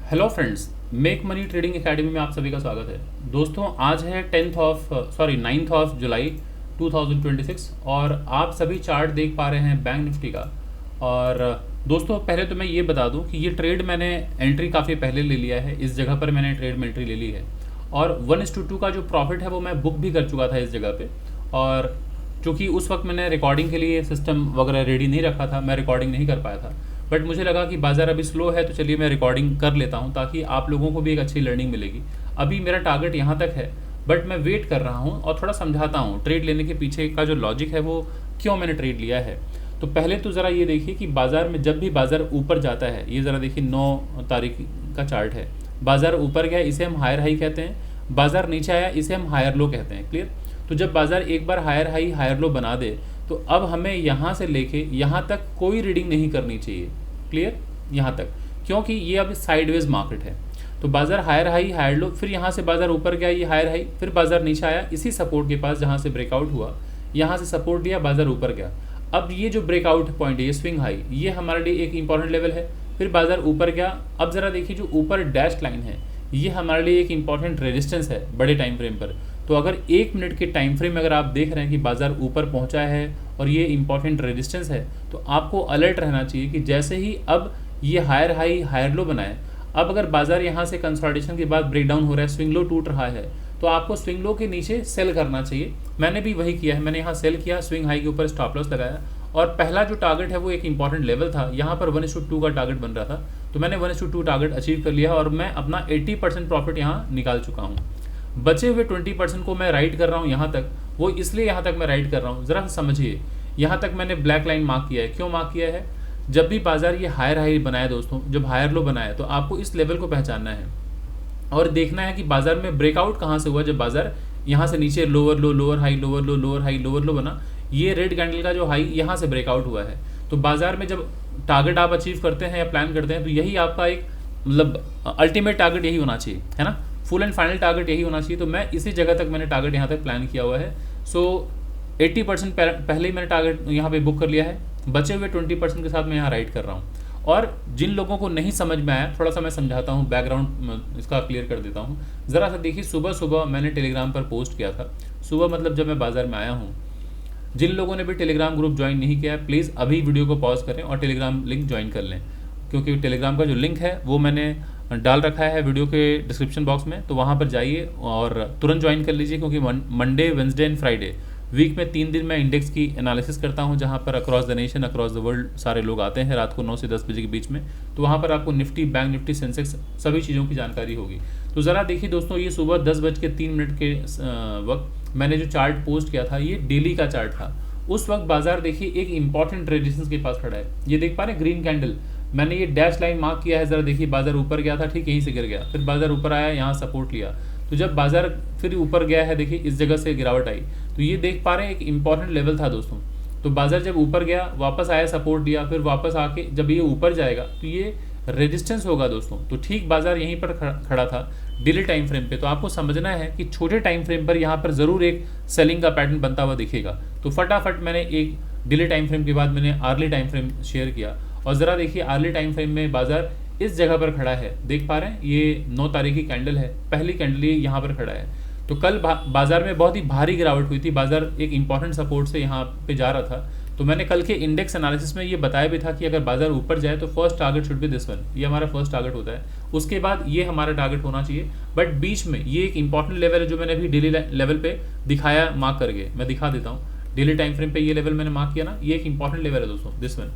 Hello friends, make money trading academy में आप सभी का स्वागत है। दोस्तों आज है 9th ऑफ जुलाई 2026 और आप सभी चार्ट देख पा रहे हैं बैंक निफ्टी का। और दोस्तों पहले तो मैं ये बता दूं कि ये ट्रेड मैंने एंट्री काफ़ी पहले ले लिया है। इस जगह पर मैंने ट्रेड में एंट्री ले ली है और 1:2 का जो प्रॉफिट है वो मैं बुक भी कर चुका था इस जगह पे। और चूँकि उस वक्त मैंने रिकॉर्डिंग के लिए सिस्टम वगैरह रेडी नहीं रखा था, मैं रिकॉर्डिंग नहीं कर पाया था, बट मुझे लगा कि बाज़ार अभी स्लो है तो चलिए मैं रिकॉर्डिंग कर लेता हूँ ताकि आप लोगों को भी एक अच्छी लर्निंग मिलेगी। अभी मेरा टारगेट यहाँ तक है, बट मैं वेट कर रहा हूँ और थोड़ा समझाता हूँ ट्रेड लेने के पीछे का जो लॉजिक है वो क्यों मैंने ट्रेड लिया है। तो पहले तो ज़रा ये देखिए कि बाज़ार में जब भी बाज़ार ऊपर जाता है, ये ज़रा देखिए 9 तारीख का चार्ट है, बाज़ार ऊपर गया इसे हम हायर हाई कहते हैं, बाज़ार नीचे आया इसे हम हायर लो कहते हैं। क्लियर। तो जब बाज़ार एक बार हायर हाई हायर लो बना दे तो अब हमें यहाँ से लेके यहाँ तक कोई रीडिंग नहीं करनी चाहिए। क्लियर। यहाँ तक, क्योंकि ये अब साइडवेज मार्केट है। तो बाज़ार हायर हाई हायर लो, फिर यहाँ से बाज़ार ऊपर गया ये हायर हाई, फिर बाज़ार नीचे आया इसी सपोर्ट के पास जहाँ से ब्रेकआउट हुआ, यहाँ से सपोर्ट लिया, बाज़ार ऊपर गया। अब ये जो ब्रेकआउट पॉइंट है, ये स्विंग हाई, ये हमारे लिए एक इंपॉर्टेंट लेवल है। फिर बाज़ार ऊपर गया। अब ज़रा देखिए जो ऊपर डैश लाइन है ये हमारे लिए एक इंपॉर्टेंट रेजिस्टेंस है बड़े टाइम फ्रेम पर। तो अगर 1 मिनट के टाइम फ्रेम में अगर आप देख रहे हैं कि बाज़ार ऊपर पहुंचा है और ये इंपॉर्टेंट रेजिस्टेंस है, तो आपको अलर्ट रहना चाहिए कि जैसे ही अब ये हायर हाई हायर लो बनाए, अब अगर बाज़ार यहाँ से कंसोलिडेशन के बाद ब्रेकडाउन हो रहा है, स्विंग लो टूट रहा है, तो आपको स्विंग लो के नीचे सेल करना चाहिए। मैंने भी वही किया है, मैंने यहाँ सेल किया, स्विंग हाई के ऊपर स्टॉप लॉस लगाया और पहला जो टारगेट है वो एक इंपॉर्टेंट लेवल था, यहाँ पर 1:2 का टारगेट बन रहा था, तो मैंने 1:2 टारगेट अचीव कर लिया और मैं अपना 80% प्रॉफिट यहाँ निकाल चुका हूँ। बचे हुए 20% को मैं राइट कर रहा हूँ यहाँ तक, वो इसलिए यहाँ तक मैं राइट कर रहा हूँ, ज़रा समझिए। यहाँ तक मैंने ब्लैक लाइन मार्क किया है, क्यों मार्क किया है? जब भी बाज़ार ये हायर हाई बनाया दोस्तों, जब हायर लो बनाया, तो आपको इस लेवल को पहचानना है और देखना है कि बाज़ार में ब्रेकआउट कहाँ से हुआ। जब बाज़ार यहाँ से नीचे लोअर लो लोअर हाई लोअर लो लोअर हाई लोअर लो बना, ये रेड कैंडल का जो हाई यहाँ से ब्रेकआउट हुआ है, तो बाज़ार में जब टारगेट आप अचीव करते हैं या प्लान करते हैं तो यही आपका एक मतलब अल्टीमेट टारगेट यही होना चाहिए, है ना, फुल एंड फाइनल टारगेट यही होना चाहिए। तो मैं इसी जगह तक मैंने टारगेट यहाँ तक प्लान किया हुआ है। सो 80% पहले ही मैंने टारगेट यहाँ पे बुक कर लिया है, बचे हुए 20% के साथ मैं यहाँ राइट कर रहा हूँ। और जिन लोगों को नहीं समझ में आया, थोड़ा सा मैं समझाता हूँ, बैकग्राउंड इसका क्लियर कर देता हूँ। ज़रा सा देखिए, सुबह सुबह मैंने टेलीग्राम पर पोस्ट किया था, सुबह मतलब जब मैं बाज़ार में आया हूँ। जिन लोगों ने भी टेलीग्राम ग्रुप ज्वाइन नहीं किया है, प्लीज़ अभी वीडियो को पॉज करें और टेलीग्राम लिंक ज्वाइन कर लें, क्योंकि टेलीग्राम का जो लिंक है वो मैंने डाल रखा है वीडियो के डिस्क्रिप्शन बॉक्स में, तो वहाँ पर जाइए और तुरंत ज्वाइन कर लीजिए। क्योंकि Monday Wednesday and Friday week में 3 दिन मैं इंडेक्स की एनालिसिस करता हूँ, जहाँ पर across the nation across the world सारे लोग आते हैं रात को 9 से 10 बजे के बीच में। तो वहाँ पर आपको निफ्टी, बैंक निफ्टी, सेंसेक्स सभी चीज़ों की जानकारी होगी। तो ज़रा देखिए दोस्तों, ये सुबह 10:03 के वक्त मैंने जो चार्ट पोस्ट किया था, ये डेली का चार्ट था। उस वक्त बाजार देखिए एक इंपॉर्टेंट रेजिस्टेंस के पास खड़ा है, ये देख पा रहे हैं ग्रीन कैंडल, मैंने ये डैश लाइन मार्क किया है। ज़रा देखिए, बाजार ऊपर गया था, ठीक यहीं से गिर गया, फिर बाजार ऊपर आया, यहाँ सपोर्ट लिया, तो जब बाजार फिर ऊपर गया है, देखिए इस जगह से गिरावट आई, तो ये देख पा रहे हैं एक इंपॉर्टेंट लेवल था दोस्तों। तो बाजार जब ऊपर गया, वापस आया, सपोर्ट लिया, फिर वापस आके जब ये ऊपर जाएगा तो ये रेजिस्टेंस होगा दोस्तों। तो ठीक बाजार यहीं पर खड़ा था डेली टाइम फ्रेम पे। तो आपको समझना है कि छोटे टाइम फ्रेम पर यहाँ पर ज़रूर एक सेलिंग का पैटर्न बनता हुआ दिखेगा। तो फटाफट मैंने एक डेली टाइम फ्रेम के बाद मैंने आर्ली टाइम फ्रेम शेयर किया, और ज़रा देखिए आर्ली टाइम फ्रेम में बाजार इस जगह पर खड़ा है, देख पा रहे हैं, ये 9 तारीख की कैंडल है, पहली कैंडल ये यहाँ पर खड़ा है। तो कल बाजार में बहुत ही भारी गिरावट हुई थी, बाजार एक इंपॉर्टेंट सपोर्ट से यहाँ पे जा रहा था। तो मैंने कल के इंडेक्स एनालिसिस में ये बताया भी था कि अगर बाजार ऊपर जाए तो first target should be this one, ये हमारा फर्स्ट टारगेट होता है, उसके बाद ये हमारा टारगेट होना चाहिए। बट बीच में ये एक इंपॉर्टेंट लेवल है जो मैंने अभी डेली लेवल पे दिखाया, मार्क करके मैं दिखा देता हूँ। डेली टाइम फ्रेम पे ये लेवल मैंने मार्क किया ना, ये एक इंपॉर्टेंट लेवल है दोस्तों, दिस वन,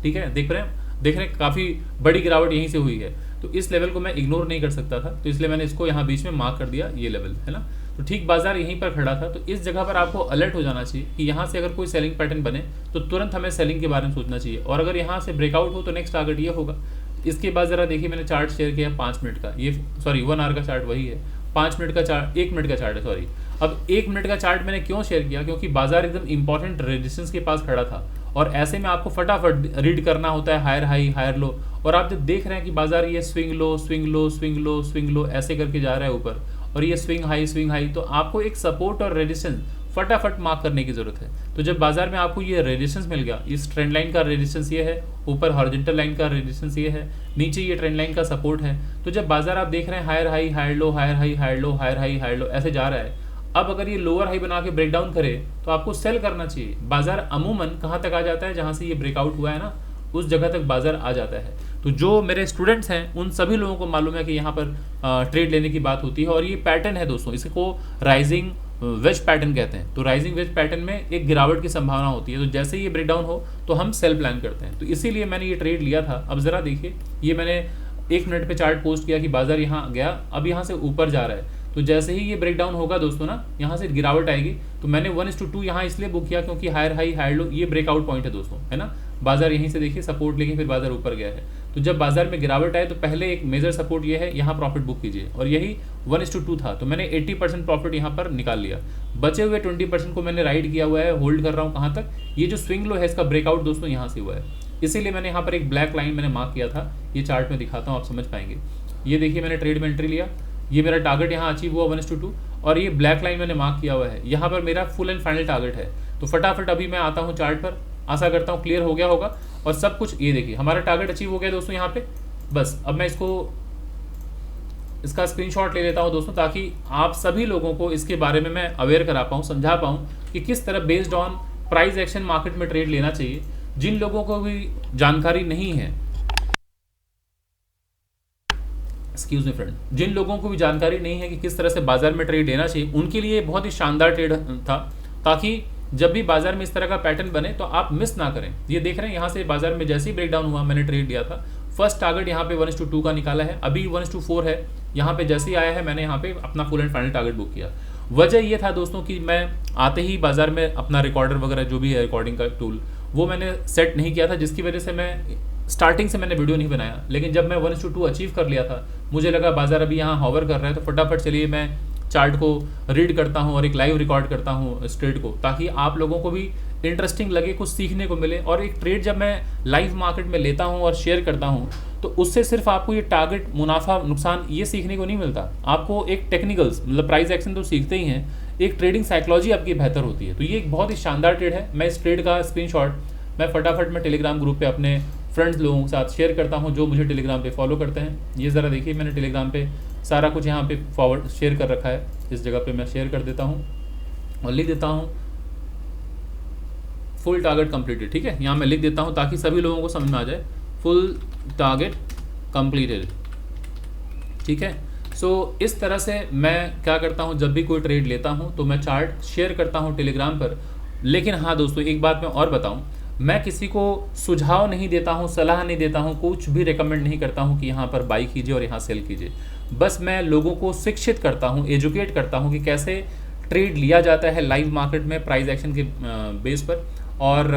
ठीक है, देख रहे हैं काफ़ी बड़ी गिरावट यहीं से हुई है। तो इस लेवल को मैं इग्नोर नहीं कर सकता था, तो इसलिए मैंने इसको यहाँ बीच में मार्क कर दिया, ये लेवल है ना। तो ठीक बाजार यहीं पर खड़ा था, तो इस जगह पर आपको अलर्ट हो जाना चाहिए कि यहाँ से अगर कोई सेलिंग पैटर्न बने तो तुरंत हमें सेलिंग के बारे में सोचना चाहिए, और अगर यहाँ से ब्रेकआउट हो तो नेक्स्ट टारगेट ये होगा। इसके बाद ज़रा देखिए, मैंने चार्ट शेयर किया 5 मिनट का, ये सॉरी 1 आवर का चार्ट वही है, 5 मिनट का चार्ट, 1 मिनट का चार्ट है सॉरी। अब 1 मिनट का चार्ट मैंने क्यों शेयर किया, क्योंकि बाजार एकदम इंपॉर्टेंट रेजिस्टेंस के पास खड़ा था, और ऐसे में आपको फटाफट रीड करना होता है हायर हाई हायर लो। और आप जब देख रहे हैं कि बाजार ये swing low swing low swing low swing low ऐसे करके जा रहा है ऊपर, और ये स्विंग हाई, तो आपको एक सपोर्ट और रेजिस्टेंस फटाफट मार्क करने की ज़रूरत है। तो जब बाजार में आपको ये रेजिस्टेंस मिल गया, इस ट्रेंड लाइन का रेजिस्टेंस ये है, ऊपर हॉरिजॉन्टल लाइन का रेजिस्टेंस ये है, नीचे ये ट्रेंड लाइन का सपोर्ट है। तो जब बाजार आप देख रहे हैं higher high higher low, higher high higher low, higher high higher low ऐसे जा रहा है, अब अगर ये लोअर हाई बना के ब्रेक डाउन करे तो आपको सेल करना चाहिए। बाजार अमूमन कहाँ तक आ जाता है, जहाँ से ये ब्रेकआउट हुआ है ना, उस जगह तक बाजार आ जाता है। तो जो मेरे स्टूडेंट्स हैं उन सभी लोगों को मालूम है कि यहाँ पर ट्रेड लेने की बात होती है। और ये पैटर्न है दोस्तों, इसको राइजिंग वेज पैटर्न कहते हैं। तो राइजिंग वेज पैटर्न में एक गिरावट की संभावना होती है, तो जैसे ही ये ब्रेक डाउन हो तो हम सेल प्लान करते हैं। तो इसीलिए मैंने ये ट्रेड लिया था। अब ज़रा देखिए, ये मैंने 1 मिनट पे चार्ट पोस्ट किया कि बाजार यहाँ गया, अब यहाँ से ऊपर जा रहा है। तो जैसे ही ये ब्रेक डाउन होगा दोस्तों ना, यहाँ से गिरावट आएगी। तो मैंने 1:2 यहाँ इसलिए बुक किया क्योंकि हायर हाई हायर लो ये ब्रेकआउट पॉइंट है दोस्तों, है ना। बाजार यहीं से देखिए सपोर्ट लेके फिर बाजार ऊपर गया है। तो जब बाजार में गिरावट आए तो पहले एक मेजर सपोर्ट ये है, यहाँ प्रॉफिट बुक कीजिए। और यही 1:2 था, तो मैंने 80% प्रॉफिट यहाँ पर निकाल लिया। बचे हुए 20% को मैंने राइड किया हुआ है, होल्ड कर रहा हूँ कहाँ तक, ये जो स्विंग लो है इसका ब्रेकआउट दोस्तों यहाँ से हुआ है। इसीलिए मैंने यहाँ पर एक ब्लैक लाइन मैंने मार्क किया था, ये चार्ट में दिखाता हूँ आप समझ पाएंगे। ये देखिए मैंने ट्रेड में एंट्री लिया, ये मेरा टारगेट यहाँ अचीव हुआ 1:2, और ये ब्लैक लाइन मैंने मार्क किया हुआ है, यहाँ पर मेरा फुल एंड फाइनल टारगेट है। तो फटाफट अभी मैं आता हूँ चार्ट पर, आशा करता हूँ क्लियर हो गया होगा और सब कुछ। ये देखिए हमारा टारगेट अचीव हो गया दोस्तों यहाँ पे। बस अब मैं इसका स्क्रीनशॉट ले लेता हूँ दोस्तों, ताकि आप सभी लोगों को इसके बारे में मैं अवेयर करा पाऊँ, समझा पाऊँ कि किस तरह based on price action market में ट्रेड लेना चाहिए। जिन लोगों को भी जानकारी नहीं है, एक्सक्यूज मी फ्रेंड, जिन लोगों को भी जानकारी नहीं है कि किस तरह से बाजार में ट्रेड लेना चाहिए, उनके लिए बहुत ही शानदार ट्रेड था, ताकि जब भी बाजार में इस तरह का पैटर्न बने तो आप मिस ना करें। ये देख रहे हैं यहाँ से बाजार में जैसे ही ब्रेक डाउन हुआ मैंने ट्रेड लिया था। फर्स्ट टारगेट यहाँ पे 1:2 का निकाला है, अभी 1:4 है। यहाँ पे जैसे ही आया है मैंने यहाँ पे अपना full and final target book किया। वजह ये था दोस्तों कि मैं आते ही बाजार में अपना रिकॉर्डर वगैरह जो भी है रिकॉर्डिंग का टूल वो मैंने सेट नहीं किया था, जिसकी वजह से मैं स्टार्टिंग से मैंने वीडियो नहीं बनाया। लेकिन जब मैं 1:2 अचीव कर लिया था, मुझे लगा बाजार अभी यहाँ हॉवर कर रहा है, तो फटाफट चलिए मैं चार्ट को रीड करता हूँ और एक लाइव रिकॉर्ड करता हूँ इस ट्रेड को, ताकि आप लोगों को भी इंटरेस्टिंग लगे, कुछ सीखने को मिले। और एक ट्रेड जब मैं लाइव मार्केट में लेता हूँ और शेयर करता हूँ तो उससे सिर्फ आपको ये टारगेट, मुनाफा, नुकसान ये सीखने को नहीं मिलता, आपको एक टेक्निकल्स मतलब प्राइस एक्शन तो सीखते ही हैं, एक ट्रेडिंग साइकोलॉजी आपकी बेहतर होती है। तो ये एक बहुत ही शानदार ट्रेड है। मैं इस ट्रेड का स्क्रीनशॉट मैं फटाफट में टेलीग्राम ग्रुप पे अपने फ्रेंड्स लोगों के साथ शेयर करता हूँ जो मुझे टेलीग्राम पे फॉलो करते हैं। ये ज़रा देखिए मैंने टेलीग्राम पे सारा कुछ यहाँ पे फॉरवर्ड शेयर कर रखा है, इस जगह पे मैं शेयर कर देता हूँ और लिख देता हूँ फुल टारगेट कंप्लीटेड। ठीक है, यहाँ मैं लिख देता हूँ ताकि सभी लोगों को समझ में आ जाए, फुल टारगेट कंप्लीटेड। ठीक है, सो इस तरह से मैं क्या करता हूँ, जब भी कोई ट्रेड लेता हूँ तो मैं चार्ट शेयर करता हूँ टेलीग्राम पर। लेकिन हाँ दोस्तों, एक बात मैं और बताऊँ, मैं किसी को सुझाव नहीं देता हूँ, सलाह नहीं देता हूँ, कुछ भी रेकमेंड नहीं करता हूँ कि यहाँ पर बाई कीजिए और यहाँ सेल कीजिए। बस मैं लोगों को शिक्षित करता हूँ, एजुकेट करता हूँ कि कैसे ट्रेड लिया जाता है लाइव मार्केट में प्राइस एक्शन के बेस पर। और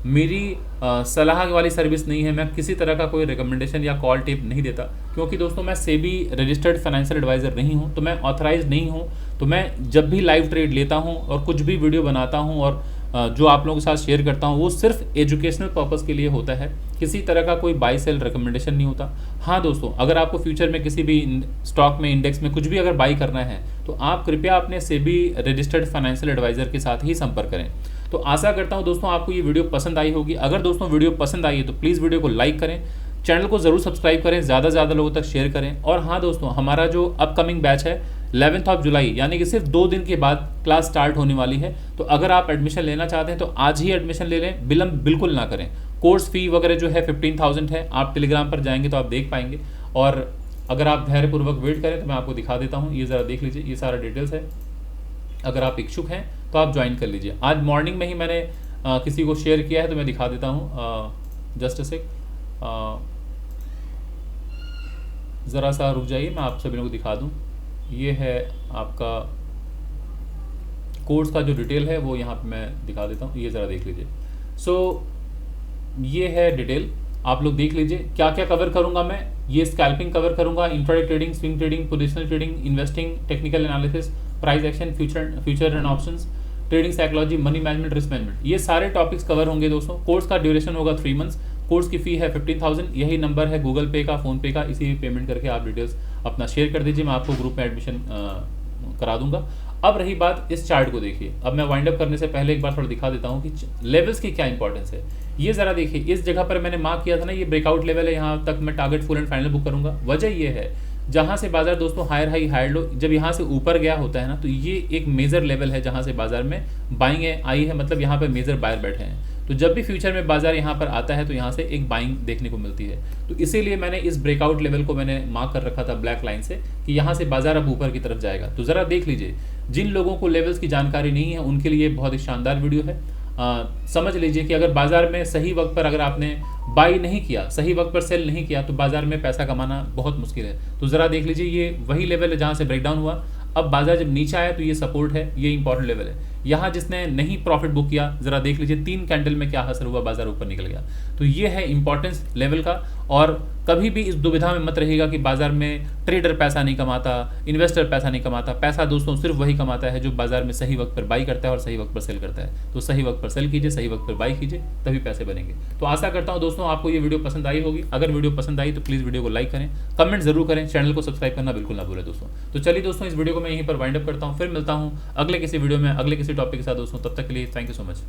मेरी सलाह वाली सर्विस नहीं है, मैं किसी तरह का कोई रिकमेंडेशन या कॉल टिप नहीं देता, क्योंकि दोस्तों मैं सेबी रजिस्टर्ड फाइनेंशियल एडवाइज़र नहीं हूँ, तो मैं ऑथराइज नहीं हूँ। तो मैं जब भी लाइव ट्रेड लेता हूँ और कुछ भी वीडियो बनाता हूँ और जो आप लोगों के साथ शेयर करता हूँ वो सिर्फ एजुकेशनल पर्पज़ के लिए होता है, किसी तरह का कोई बाई सेल रिकमेंडेशन नहीं होता। हाँ दोस्तों, अगर आपको फ्यूचर में किसी भी स्टॉक में, इंडेक्स में कुछ भी अगर बाई करना है तो आप कृपया अपने सेबी रजिस्टर्ड फाइनेंशियल एडवाइज़र के साथ ही संपर्क करें। तो आशा करता हूँ दोस्तों आपको ये वीडियो पसंद आई होगी। अगर दोस्तों वीडियो पसंद आई है तो प्लीज़ वीडियो को लाइक करें, चैनल को ज़रूर सब्सक्राइब करें, ज़्यादा से ज़्यादा लोगों तक शेयर करें। और हाँ दोस्तों, हमारा जो अपकमिंग बैच है 11 जुलाई यानी कि सिर्फ 2 दिन के बाद क्लास स्टार्ट होने वाली है। तो अगर आप एडमिशन लेना चाहते हैं तो आज ही एडमिशन ले लें, विलम्ब बिल्कुल ना करें। कोर्स फी वगैरह जो है 15,000 है, आप टेलीग्राम पर जाएंगे तो आप देख पाएंगे। और अगर आप धैर्यपूर्वक वेट करें तो मैं आपको दिखा देता हूँ, ये ज़रा देख लीजिए, ये सारा डिटेल्स है। अगर आप इच्छुक हैं तो आप ज्वाइन कर लीजिए। आज मॉर्निंग में ही मैंने किसी को शेयर किया है तो मैं दिखा देता हूँ, जस्ट अ सेक, ज़रा सा रुक जाइए, मैं आप सभी लोगों को दिखा दूँ। ये है आपका कोर्स का जो डिटेल है वो यहाँ पे मैं दिखा देता हूँ, ये ज़रा देख लीजिए। सो ये है डिटेल, आप लोग देख लीजिए। क्या क्या कवर करूँगा मैं, ये स्कैल्पिंग कवर करूँगा, intraday trading, swing trading, positional trading, investing, technical analysis, price action, future and options, trading psychology, money management, risk management, ये सारे टॉपिक्स कवर होंगे दोस्तों। कोर्स का ड्यूरेशन होगा 3 मंथ्स। कोर्स की फ़ी है 15,000। यही नंबर है गूगल पे का, फ़ोन पे का, इसी पेमेंट करके आप डिटेल्स अपना शेयर कर दीजिए, मैं आपको ग्रुप में एडमिशन करा दूंगा। अब रही बात इस चार्ट को देखिए। अब मैं वाइंड अप करने से पहले एक बार थोड़ा दिखा देता हूँ कि लेवल्स की क्या इंपॉर्टेंस है। ये ज़रा देखिए, इस जगह पर मैंने मार्क किया था ना, ये ब्रेकआउट लेवल है, यहाँ तक मैं target full and final book करूँगा। वजह ये है, जहाँ से बाजार दोस्तों हायर हाई हायर लो, जब यहाँ से ऊपर गया होता है ना, तो ये एक मेजर लेवल है जहाँ से बाजार में बाइंग आई है, मतलब यहाँ पर मेजर बायर बैठे हैं। तो जब भी फ्यूचर में बाजार यहाँ पर आता है तो यहाँ से एक बाइंग देखने को मिलती है। तो इसीलिए मैंने इस ब्रेकआउट लेवल को मैंने मार्क कर रखा था ब्लैक लाइन से कि यहाँ से बाजार अब ऊपर की तरफ जाएगा। तो ज़रा देख लीजिए, जिन लोगों को लेवल्स की जानकारी नहीं है उनके लिए बहुत ही शानदार वीडियो है। समझ लीजिए कि अगर बाजार में सही वक्त पर अगर आपने बाई नहीं किया, सही वक्त पर सेल नहीं किया, तो बाजार में पैसा कमाना बहुत मुश्किल है। तो ज़रा देख लीजिए, ये वही लेवल है जहाँ से ब्रेकडाउन हुआ। अब बाजार जब नीचे आया तो ये सपोर्ट है, ये इंपॉर्टेंट लेवल है। यहाँ जिसने नहीं प्रॉफिट बुक किया, ज़रा देख लीजिए 3 कैंडल में क्या असर हुआ, बाजार ऊपर निकल गया। तो ये है इंपॉर्टेंस लेवल का। और कभी भी इस दुविधा में मत रहिएगा कि बाजार में ट्रेडर पैसा नहीं कमाता, इन्वेस्टर पैसा नहीं कमाता। पैसा दोस्तों सिर्फ वही कमाता है जो बाजार में सही वक्त पर बाई करता है और सही वक्त पर सेल करता है। तो सही वक्त पर सेल कीजिए, सही वक्त पर बाई कीजिए, तभी पैसे बनेंगे। तो आशा करता हूँ दोस्तों आपको ये वीडियो पसंद आई होगी। अगर वीडियो पसंद आई तो प्लीज़ वीडियो को लाइक करें, कमेंट जरूर करें, चैनल को सब्सक्राइब करना बिल्कुल ना भूलें दोस्तों। तो चलिए दोस्तों, इस वीडियो को मैं यहीं पर वाइंड अप करता हूँ, फिर मिलता हूँ अगले किसी वीडियो में अगले किसी टॉपिक के साथ दोस्तों। तब तक के लिए थैंक यू सो मच।